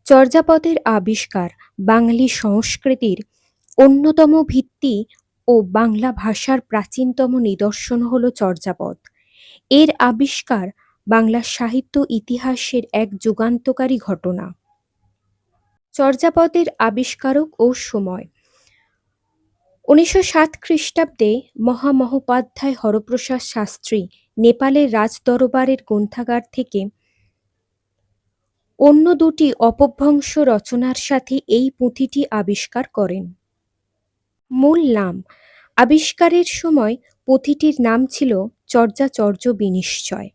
চর্যাপদের আবিষ্কার বাঙালি সংস্কৃতির অন্যতম ভিত্তি ও বাংলা ভাষার প্রাচীনতম নিদর্শন হল চর্যাপদ। এর আবিষ্কার বাংলা সাহিত্য ইতিহাসের এক যুগান্তকারী ঘটনা। চর্যাপদের আবিষ্কারক ও সময়: ১৯০৭ খ্রিস্টাব্দে মহামহোপাধ্যায় হরপ্রসাদ শাস্ত্রী নেপালের রাজদরবারের গ্রন্থাগার থেকে অন্য দুটি অপভ্রংশ রচনার সাথে এই পুঁথিটি আবিষ্কার করেন। মূল নাম: আবিষ্কারের সময় পুঁথিটির নাম ছিল চর্যাচর্য বিনিশ্চয়।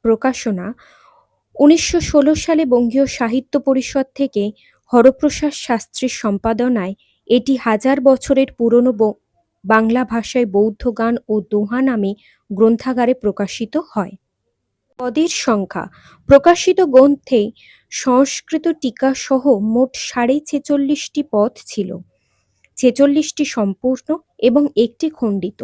প্রকাশনা: ১৯১৬ সালে বঙ্গীয় সাহিত্য পরিষদ থেকে হরপ্রসাদ শাস্ত্রীর সম্পাদনায় এটি হাজার বছরের পুরনো বাংলা ভাষায় বৌদ্ধ গান ও দোহা নামে গ্রন্থাগারে প্রকাশিত হয়। পদের সংখ্যা: প্রকাশিত গ্রন্থে সংস্কৃত টিকা সহ মোট ৪৬টি পদ ছিল, ৪৬টি সম্পূর্ণ এবং একটি খণ্ডিত।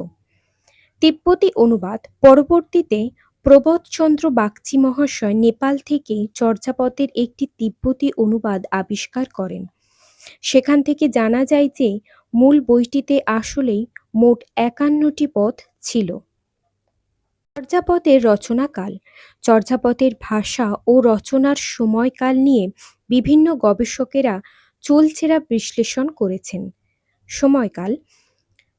তিব্বতী অনুবাদ: পরবর্তীতে প্রবোধচন্দ্র বাগচি মহাশয় নেপাল থেকে চর্যাপদের একটি তিব্বতী অনুবাদ আবিষ্কার করেন। সেখান থেকে জানা যায় যে মূল বইটিতে আসলেই মোট ৫১টি পদ ছিল। চর্যাপদের রচনাকাল: চর্যাপদের ভাষা ও রচনার সময়কাল নিয়ে বিভিন্ন গবেষকেরা চুলচেরা বিশ্লেষণ করেছেন। সময়কাল: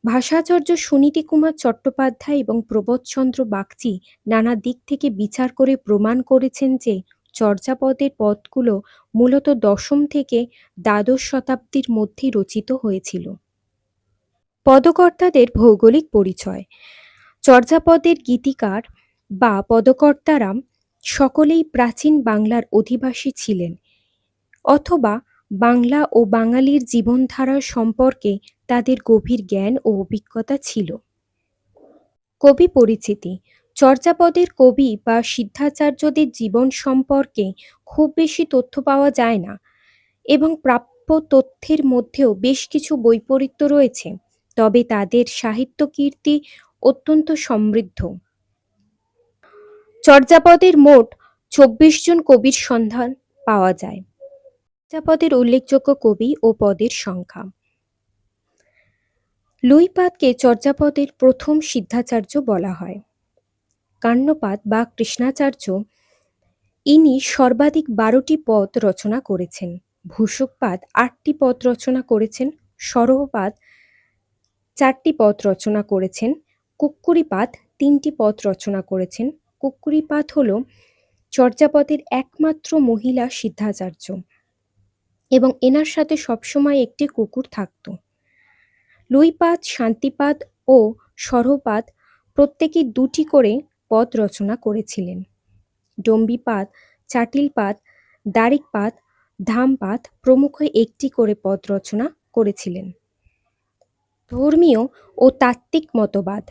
ভাষাচার্য সুনীতি কুমার চট্টোপাধ্যায় এবং প্রবোধচন্দ্র বাগচি নানা দিক থেকে বিচার করে প্রমাণ করেছেন যে চর্যাপদের পদগুলো মূলত দশম থেকে দ্বাদশ শতাব্দীর মধ্যে রচিত হয়েছিল। পদকর্তাদের ভৌগোলিক পরিচয়: চর্যাপদের গীতিকার বা পদকর্তারা সকলেই প্রাচীন বাংলার অধিবাসী ছিলেন অথবা বাংলা ও বাঙালির জীবনধারা সম্পর্কে তাদের গভীর জ্ঞান ও অভিজ্ঞতা ছিল। কবি পরিচিতি: চর্যাপদের কবি বা সিদ্ধাচার্যদের জীবন সম্পর্কে খুব বেশি তথ্য পাওয়া যায় না এবং প্রাপ্য তথ্যের মধ্যেও বেশ কিছু বৈপরীত্য রয়েছে, তবে তাদের সাহিত্য কীর্তি অত্যন্ত সমৃদ্ধ। চর্যাপদের মোট ২৪ জন কবির সন্ধান পাওয়া যায়। চর্যাপদের উল্লেখযোগ্য কবি ও পদের সংখ্যা: লুইপাদকে চর্যাপদের প্রথম সিদ্ধাচার্য বলা হয়। কাণ্যপাদ বা কৃষ্ণাচার্য, ইনি সর্বাধিক ১২টি পদ রচনা করেছেন। ভূষকপাদ ৮টি পদ রচনা করেছেন। সরহপাদ ৪টি পদ রচনা করেছেন। কুক্কুরীপাদ ৩টি পদ রচনা করেছেন। কুক্কুরীপাদ হল চর্যাপদের একমাত্র মহিলা সিদ্ধাচার্য এবং এনার সাথে সবসময় একটি কুকুর থাকত। লুইপাদ, শান্তিপাদ ও সরহপাদ প্রত্যেকেই ২টি করে পদ রচনা করেছিলেন। ডম্বিপাদ, চাটিলপাদ, দারিকপাদ, ধামপাদ প্রমুখ একটি করে পদ রচনা করেছিলেন। ধর্মীয় ও তাত্ত্বিক মতবাদ: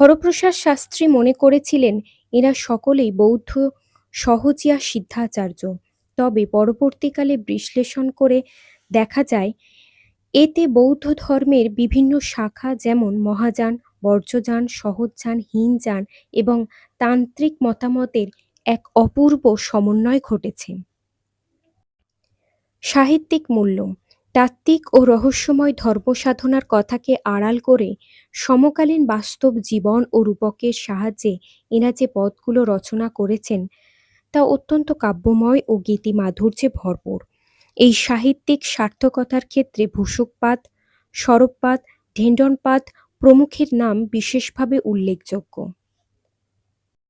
হরপ্রসাদ শাস্ত্রী মনে করেছিলেন এরা সকলেই বৌদ্ধ সহজিয়া সিদ্ধাচার্য, তবে পরবর্তীকালে বিশ্লেষণ করে দেখা যায় এতে বৌদ্ধ ধর্মের বিভিন্ন শাখা যেমন মহাযান, বর্জযান, সহজযান, হীনযান এবং তান্ত্রিক মতামতের এক অপূর্ব সমন্বয় ঘটেছে। সাহিত্যিক মূল্য: তাত্ত্বিক ও রহস্যময় ধর্মসাধনার কথাকে আড়াল করে সমকালীন বাস্তব জীবন ও রূপকের সাহায্যে এরা যে পদগুলো রচনা করেছেন তা অত্যন্ত কাব্যময় ও গীতিমাধুর্যে ভরপুর। এই সাহিত্যিক সার্থকতার ক্ষেত্রে ভূষকপাদ, সরবপাদ, ঢেণ্ডনপাদ প্রমুখের নাম বিশেষভাবে উল্লেখযোগ্য।